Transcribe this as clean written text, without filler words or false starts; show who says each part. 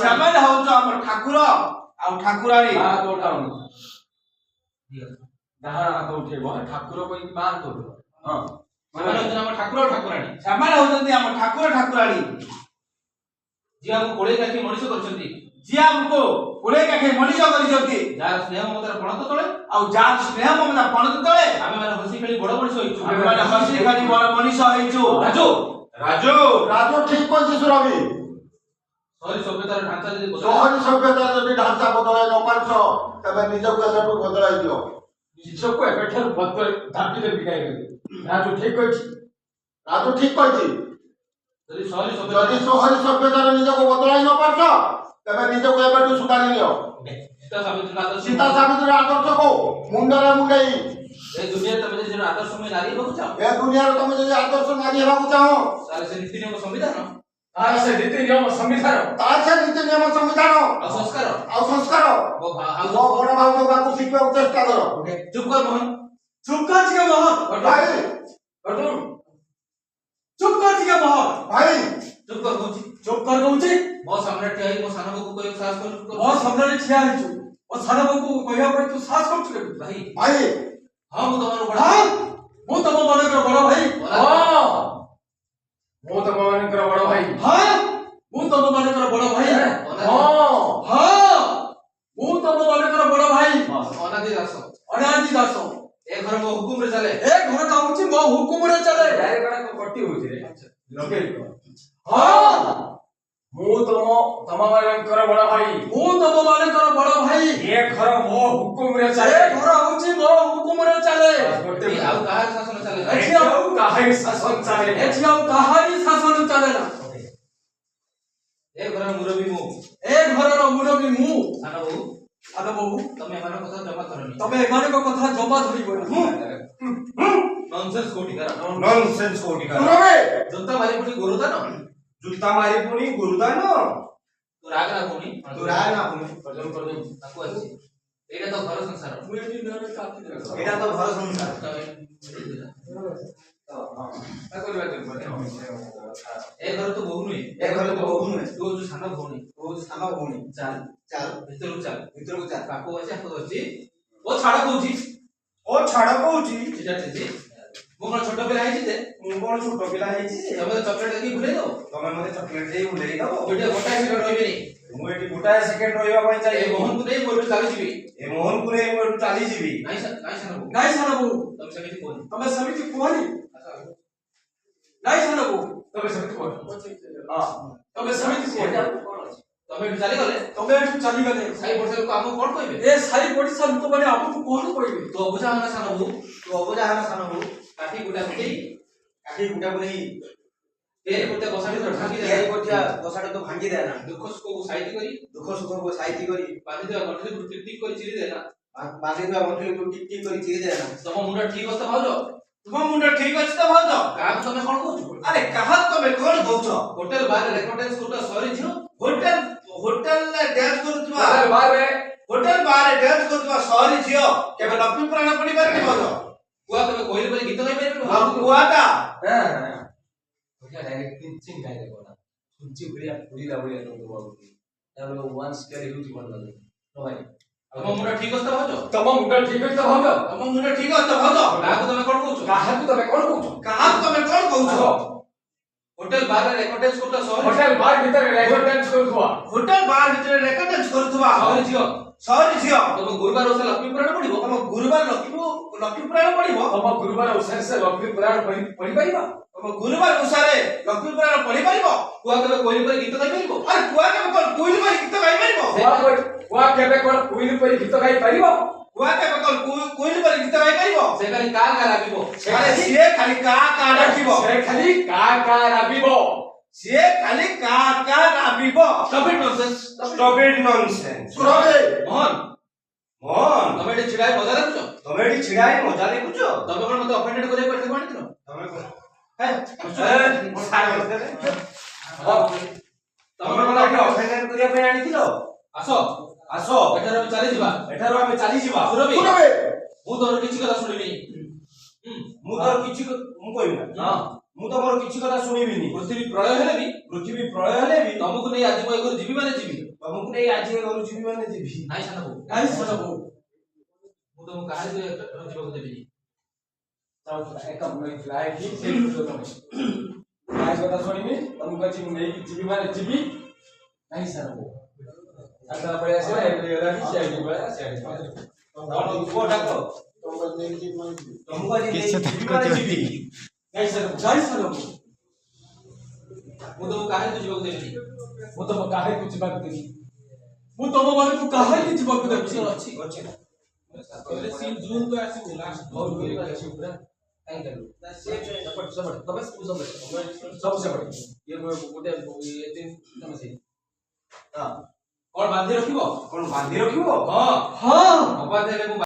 Speaker 1: ସେମାନେ ହଉଛ ଆମ ଠାକୁର ଆଉ ଠାକୁରାଣୀ।
Speaker 2: ହାତ ଉଠାଉନି ଡାହାଣ ହାତ ଉଠେଇବ ଠାକୁର କହିକି ମା ହାତ ଉଠେଇବ। ହଁ
Speaker 3: ସେମାନେ ହଉଛନ୍ତି ଆମ ଠାକୁର ଆଉ ଠାକୁରାଣୀ।
Speaker 1: ସେମାନେ ହଉଛନ୍ତି ଆମ ଠାକୁର ଠାକୁରାଣୀ
Speaker 3: ଯିଏ ଆମକୁ କୋଳେଇ କାଖି ମଣିଷ କରିଛନ୍ତି,
Speaker 1: ଯିଏ ଆମକୁ କୋଳେଇ କାଖି ମଣିଷ କରିଛନ୍ତି,
Speaker 3: ଯାହାର ସ୍ନେହ ମମତାର ପଣତ ତଳେ
Speaker 1: ଆଉ ଯାହାର ସ୍ନେହ ମମତା ପଣତ ତଳେ
Speaker 3: ଆମେ ମାନେ ହସି ଖେଳି ବଡ ମଣିଷ ହେଇଛୁ।
Speaker 1: ଆମେ ମାନେ ହସି ଖାଲି ବଡ ମଣିଷ ହେଇଛୁ।
Speaker 3: ରାଜୁ
Speaker 1: ରାଜୁ
Speaker 4: ରାଜୁ ଠିକ କହିଛି ସୁରଭି।
Speaker 3: ସହରୀ ସଭ୍ୟତାର ଢାଞ୍ଚା ଯଦି
Speaker 4: ସହରୀ ସଭ୍ୟତା ଯଦି ଢାଞ୍ଚା ବଦଳାଇ ନ ପାରିଛ ତେବେ ନିଜକୁ ଏବେଠୁ ବଦଳାଇ ଦିଅ।
Speaker 2: ନିଜକୁ ଏବେଠାରୁ ଧାପି ଦେବି କାହିଁକି? ରାଜୁ ଠିକ କହିଛି।
Speaker 4: ରାଜୁ ଠିକ କହିଛି।
Speaker 3: ଯଦି ସହରୀ
Speaker 4: ଯଦି ସହରୀ ସଭ୍ୟତାର ନିଜକୁ ବଦଳାଇ ନ ପାରିଛ ତେବେ ନିଜକୁ ଏବେଠୁ ସୁଧାରି ନିଅ। ସୀତା ସାବିତ୍ରୀର ଆଦର୍ଶକୁ ମୁଣ୍ଡରେ ମୁଣ୍ଡେଇ
Speaker 3: ଏ ଦୁନିଆରେ ତମେ ଯଦି ଜଣେ ଆଦର୍ଶମୟ ନାରୀ ହେବାକୁ ଚାହଁ,
Speaker 4: ଏ ଦୁନିଆରେ ତମେ ଯଦି ଆଦର୍ଶ ନାରୀ ହେବାକୁ ଚାହଁ
Speaker 3: ତାହେଲେ ସେ ନୀତି ନିୟମ ସମ୍ବିଧାନ
Speaker 2: ତାର ସେ ନୀତି ନିୟମ ସଂବିଧାନ
Speaker 4: ତାର ସେ ନୀତି ନିୟମ ସଂବିଧାନ
Speaker 3: ଆଉ ସଂସ୍କାର
Speaker 4: ଆଉ ସଂସ୍କାର ମୋ ବଡ ଭାଉଜ ବାକୁ ଶିଖିବାକୁ ଚେଷ୍ଟା କର।
Speaker 3: ଚୁପ୍ କର ମୋହନ,
Speaker 1: ଚୁପ୍ କର ଟିକେ ମୋହନ।
Speaker 4: ଭାଇ
Speaker 1: ଚୁପ୍ କର ଟିକେ ମୋହନ।
Speaker 4: ଭାଇ
Speaker 3: ଚୁପ୍ କର କହୁଛି।
Speaker 1: ଚୁପ୍ କର କହୁଛି।
Speaker 3: ମୋ ସାମ୍ନାରେ ଠିଆ ହେଇ ମୋ ସାନ ବୋଉକୁ କହିବାକୁ ସାହସ କରୁଛୁ?
Speaker 1: ମୋ ସାମ୍ନାରେ ଠିଆ ହେଇଛୁ, ମୋ ସାନ ବୋଉକୁ କହିବା ପାଇଁ ତୁ ସାହସ କରୁଛୁ କେମିତି?
Speaker 3: ଭାଇ
Speaker 4: ଭାଇ
Speaker 3: ହଁ ମୁଁ ତମର ବଡ
Speaker 1: ହଁ ମୁଁ ତମ ମାନଙ୍କର ବଡ ଭାଇ।
Speaker 2: ମୁଁ ତମ ମାନଙ୍କର ବଡ ଭାଇ।
Speaker 1: ହଁ ମୁଁ ତମ ମାନଙ୍କର ବଡ ଭାଇ। ମୁଁ ତମ ମାନଙ୍କର ବଡ ଭାଇ।
Speaker 3: ଅନାଦି ଦାସ
Speaker 1: ଅନାଦି ଦାସ
Speaker 3: ଏ ଘର ମୋ ହୁକୁମରେ ଚାଲେ।
Speaker 1: ଏ ଘରଟା ହଉଛି ମୋ ହୁକୁମରେ ଚାଲେ।
Speaker 2: କଟି ହଉଛି ରେ ଲଗେଇ
Speaker 1: ହଁ
Speaker 2: ମୁଁ ତମ ମାନଙ୍କର ବଡ ଭାଇ।
Speaker 1: ମୁଁ ତମ ମାନଙ୍କର ବଡ ଭାଇ।
Speaker 2: ଏ ଘର ମୋ ହୁକୁମରେ
Speaker 1: ଏ
Speaker 2: ଚାଲେ।
Speaker 1: ଘର ହଉଛି ମୋ ହୁକୁମରେ ଚାଲେ।
Speaker 3: ଆଉ କାହାର ଶାସନ ଚାଲେ?
Speaker 1: ଏଠି ଆଉ
Speaker 2: କାହାରି ଶାସନ ଚାଲେ।
Speaker 1: ଏଠି ଆଉ କାହାରି ଶାସନ ଚାଲେ ନା।
Speaker 3: ଏ ଘର ମୁରବୀ ମୁଁ।
Speaker 1: ଏ ଘରର ମୁରବୀ ମୁଁ।
Speaker 3: ସାନ ବୋହୂ
Speaker 1: ସାନ ବୋହୂ
Speaker 3: ତମେ ଏମାନଙ୍କ କଥା ଜମା କରନି।
Speaker 1: ତମେ ଏମାନଙ୍କ କଥା ଜମା ଧରିବନି।
Speaker 3: Nonsense କୋଟିକାର
Speaker 4: nonsense କୋଟିକାର।
Speaker 3: ଜୋତା ମାରି ପୁଣି ଗୁରୁଦାନ।
Speaker 4: ଜୁତା ମାରି ପୁଣି ଗୁରୁଦାନ।
Speaker 3: ତୁ ରାଗ ନା ଭଉଣୀ,
Speaker 4: ତୁ ରାଗ ନା ଭଉଣୀ।
Speaker 3: ତାକୁ ଅଛି। ଏଇଟା ତ ଘର ସଂସାର।
Speaker 4: ଏଇଟା ତ ଘର ସଂସାର।
Speaker 3: ଏ ଘର ତ ବୋହୂ ନୁହେଁ।
Speaker 4: ଏ ଘର ତ ବୋହୂ ନୁହେଁ।
Speaker 3: ତୁ ହଉଛୁ ସାନ ଭଉଣୀ।
Speaker 4: ତୁ ହଉଛୁ ସାନ ଭଉଣୀ।
Speaker 3: ଚାଲ
Speaker 4: ଚାଲ
Speaker 3: ଭିତରକୁ ଚାଲ।
Speaker 4: ଭିତରକୁ ଚାଲ।
Speaker 3: ପାଖକୁ ଅଛି ହାତ ଅଛି। ଓ ଛାଡ କହୁଛି।
Speaker 4: ଓ ଛାଡ କହୁଛି।
Speaker 3: ସେଟା ଠିକ। ମୁଁ କଣ ଛୋଟ ପିଲା ହେଇଛି ଯେ?
Speaker 4: ମୁଁ କଣ ଛୋଟ ପିଲା ହେଇଛି?
Speaker 3: ତମେ ଚକଲେଟ ଦେଇକି ଭୁଲେଇ ଦବ।
Speaker 4: ତମେ ମତେ ଚକଲେଟ ଦେଇ ଭୁଲେଇ ଦବ।
Speaker 3: ଗୋଟିଏ ଗୋଟାଏ ସେକେଣ୍ଡ ରହିବେନି।
Speaker 4: ମୁଁ ଏଠି ଗୋଟାଏ ସେକେଣ୍ଡ ରହିବା ପାଇଁ
Speaker 3: ଏ
Speaker 4: ଚାହିଁବି।
Speaker 3: ମୋହନକୁ ନେଇ ମୁଁ ଏଠୁ ଚାଲିଯିବି।
Speaker 4: ଏ ମୋହନକୁ ନେଇ ମୁଁ ଏଠୁ ଚାଲିଯିବି।
Speaker 3: ନାଇଁ ସାନ ବୋହୂ,
Speaker 1: ନାଇଁ ସାନ ବୋହୂ,
Speaker 3: ତମେ ସେମିତି କୁହନି।
Speaker 1: ତମେ ସେମିତି କୁହନି। ନାଇଁ ସାନ ବୋହୂ,
Speaker 2: ତମେ ସେମିତି କୁହ।
Speaker 1: ତମେ ସେମିତି କୁହନି।
Speaker 3: ତମେ ଏଠୁ ଚାଲିଗଲେ
Speaker 1: ତମେ ଏଠୁ ଚାଲିଗଲେ
Speaker 3: ସାଇ ପଡିଶା ଲୋକ ଆମକୁ କଣ କହିବେ?
Speaker 1: ଏ ସାହି ପଡିଶା ଲୋକମାନେ ଆମକୁ କଣ କହିବେ?
Speaker 3: ତୁ ଅବୁଝା ହନା ସାନ ବୋହୂ।
Speaker 4: ତୁ ଅବୁଝା ହେନା ସାନ ବୋହୂ।
Speaker 3: କାଠି ଗୁଟା ଗୁଟେଇ
Speaker 4: କାଠି ଗୁଟାକୁ ନେଇ
Speaker 3: ତିଆରି କରୁଥିବା ବସାଟି ତ ଢାଙ୍କି ଦେ।
Speaker 4: ତିଆରି କରୁଥିବା ବସାଟା ତ ଭାଙ୍ଗି ଦେ ନା।
Speaker 3: ଦୁଃଖ ସୁଖକୁ ସାଇତି କରି
Speaker 4: ଦୁଃଖ ସୁଖକୁ ସାଇତି କରି
Speaker 3: ବାନ୍ଧିଥିବା ଗଣ୍ଠିକୁ ଟିକ ଟିକ କରି ଚିରି ଦେ ନା।
Speaker 4: ବାନ୍ଧିଥିବା ଗଣ୍ଠିକୁ ଟିକ ଟିକ କରି ଚିରି ଦେ ନା।
Speaker 3: ତମ ମୁଣ୍ଡ ଠିକ ଅଛି ତ ଭାଉଜ?
Speaker 1: ତୁମ ମୁଣ୍ଡ ଠିକ ଅଛି ତ ଭାଉଜ?
Speaker 3: କାହାକୁ ତମେ କଣ କହୁଛ?
Speaker 1: ଆରେ କାହାକୁ ତମେ କଣ କହୁଛ?
Speaker 3: ହୋଟେଲ ବାରରେ ରେକର୍ଡେନ୍ସ କରୁଥିବା ସହରୀ ଝିଅ।
Speaker 1: ହୋଟେଲରେ ଡ୍ୟାନ୍ସ କରୁଥିବା
Speaker 2: ବାରେ
Speaker 1: ହୋଟେଲ ବାରରେ ଡ୍ୟାନ୍ସ କରୁଥିବା ସହରୀ ଝିଅ କେବେ ଲକ୍ଷ୍ମୀ ପୁରାଣ ପଢି ପାରିନି ଭାଉଜ?
Speaker 3: କୁଆ ତମେ କହିଲେ ବୋଲି ଗୀତ ଗାଇ ପାରିବ?
Speaker 1: ଆଉ କୁଆଟା
Speaker 2: डायरेक्ट पिंचिंग डायरेक्ट होना सुंची बढ़िया पूरी ला बढ़िया तो बाबू यार वो वन स्केल यूज कर लो नो भाई
Speaker 3: ତମ ମୁଣ୍ଡ ଠିକ ଅଛି ତ ଭାଉଜ?
Speaker 2: ତମ ମୁଣ୍ଡ ଠିକ ଅଛି ତ ଭାଉଜ?
Speaker 1: ତମ ମୁଣ୍ଡ ଠିକ ଅଛି ତ ଭାଉଜ?
Speaker 3: କାହାକୁ ତମେ କଣ କହୁଛ?
Speaker 2: କାହାକୁ ତମେ କଣ କହୁଛ?
Speaker 1: କାହାକୁ ତମେ କଣ କହୁଛ?
Speaker 3: ହୋଟେଲ ବାରରେ ରେକର୍ଡେନ୍ସ କରୁଥିବା ସହରୀ
Speaker 2: ହୋଟେଲ ବାର ଭିତରେ ରେକର୍ଡ ଡାନ୍ସ କରୁଥିବା
Speaker 1: ହୋଟେଲ ବାର ଭିତରେ ରେକର୍ଡେନ୍ସ କରୁଥିବା
Speaker 3: ସହରୀ ଝିଅ।
Speaker 1: ସହରୀ ଝିଅ
Speaker 3: ତମ ଗୁରୁବାର ଓଷା ଲକ୍ଷ୍ମୀ ପୁରାଣ ପଢିବ?
Speaker 1: ତମ ଗୁରୁବାର ଲକ୍ଷ୍ମୀ ପୁରାଣ ପଢିବ?
Speaker 2: ତମ ଗୁରୁବାର ଓଷାରେ ସେ ଲକ୍ଷ୍ମୀ ପୁରାଣ ପଢି ପାରିବା?
Speaker 1: ତମ ଗୁରୁବାର ଓଷାରେ ଲକ୍ଷ୍ମୀ ପୁରାଣ ପଢି ପାରିବ?
Speaker 3: କୁଆ ତମେ କହିଲେ ବୋଲି ଗୀତ ଗାଇ ପାରିବ?
Speaker 1: ଆରେ କୁଆ କେବେ କଣ କୁଇଲି ପରି ଗୀତ ଗାଇ ପାରିବ?
Speaker 2: କୁଆ କେବେ କଣ କୁଇଲି ପରି ଗୀତ ଗାଇ ପାରିବ?
Speaker 1: କୁଆ କେବେ କଣ କୁଇଲି ପରି ଗୀତ ଗାଇ ପାରିବ?
Speaker 3: ସେ ଖାଲି କା କା ରାବିବ।
Speaker 1: ଆରେ ସିଏ ଖାଲି କା କା ଡାକିବ।
Speaker 2: ସେ ଖାଲି କା କା ରାବିବ।
Speaker 1: ସିଏ ଖାଲି କା କା ରାବିବ।
Speaker 3: ଷ୍ଟପ୍ ଇଟ୍ ନନସେନ୍ସ।
Speaker 4: ସୁରଭି
Speaker 3: ମୋହନ
Speaker 4: ମୋହନ
Speaker 3: ତମେ ଏଠି ଛିଡା ହେଇ ମଜା ଦେଖୁଛ?
Speaker 4: ତମେ ଏଠି ଛିଡା ହେଇ ମଜା ଦେଖୁଛ?
Speaker 3: ତମେ କଣ ମତେ ଅଫେଣ୍ଡେଡ କରିବାକୁ ଏଠି ଆଣିଥିଲ?
Speaker 4: ତମେ କଣ
Speaker 3: ତମେ କଣ
Speaker 4: ଅଫେଣ୍ଡେଡ କରିବା ପାଇଁ ଆଣିଥିଲ?
Speaker 3: ଆସ
Speaker 4: ଆସ
Speaker 3: ଏଠାରୁ ଆମେ ଚାଲିଯିବା।
Speaker 4: ଏଠାରୁ ଆମେ ଚାଲିଯିବା।
Speaker 3: ସୁରଭି
Speaker 4: ସୁରଭି
Speaker 3: ମୁଁ ତୋର କିଛି କଥା ଶୁଣିବିନି।
Speaker 4: ମୁଁ ତୋର କିଛି ମୁଁ କହିବି ନା।
Speaker 3: ହଁ
Speaker 5: ମୁଁ ତମର କିଛି କଥା ଶୁଣିବିନି।
Speaker 3: ପୃଥିବୀ ପ୍ରଳୟ ହେଲେ ବି
Speaker 5: ପୃଥିବୀ ପ୍ରଳୟ ହେଲେ ବି
Speaker 3: ତମକୁ ନେଇ ଆଜି ମୁଁ ଏ ଘରୁ ଯିବି ମାନେ ଯିବି।
Speaker 5: ତମକୁ ନେଇ ଆଜି ଏ ଘରୁ ଯିବି ମାନେ ଯିବି।
Speaker 3: ନାଇଁ ସାନ ବୋଉ,
Speaker 1: ନାଇଁ ସାନ ବୋଉ,
Speaker 3: ମୁଁ ତମକୁ କାହାରି ଯିବାକୁ ଦେବିନି।
Speaker 5: ଏକ ଫ୍ଲାଏ କି ସେଇ ଫ୍ଲାଏ କଥା ଶୁଣିବି। ତମକୁ ଆଜି ମୁଁ ନେଇକି ଯିବି ମାନେ ଯିବି।
Speaker 2: ନାଇଁ ସାନ ବୋଉ,
Speaker 5: ଆସା ପଳେଇ ଆସିଲା ଏବେ ହେଲାନି ସିଆଡେ ପଳେଇ ସିଆଡେ ପୁଅ ଡାକ। ତମକୁ ଆଜି ନେଇକି ଯିବି ମାନେ ଯିବି।
Speaker 1: ନାଇଁ ସାନ ବୋଉ,
Speaker 3: ମୁଁ ତମକୁ କାହାରି ଯିବାକୁ ଦେବିନି।
Speaker 5: ମୁଁ ତମ କାହାକୁ ଯିବାକୁ ଦେବି।
Speaker 1: ମୁଁ ତମ ମାନଙ୍କୁ କାହାକି ଯିବାକୁ ଦେବି?
Speaker 3: ଅଛି
Speaker 5: ଅଛି ନା
Speaker 3: ଜୁନ୍ କୁ ଆସିବୁ ଲାଷ୍ଟ
Speaker 2: ବହୁତ ଗୁଡିଏ ଅଛି ପୁରା। କାହିଁ କଲୁ? ତମେ ସବୁ ସେପଟେ ଇଏ ଗୋଟେ ଏତେ ତମେ ସେଇ
Speaker 3: କଣ ବାନ୍ଧି ରଖିବ?
Speaker 5: କଣ ବାନ୍ଧି ରଖିବ?
Speaker 3: ହଁ
Speaker 1: ହଁ
Speaker 3: ଅବାଧ ହେଲେ ମୁଁ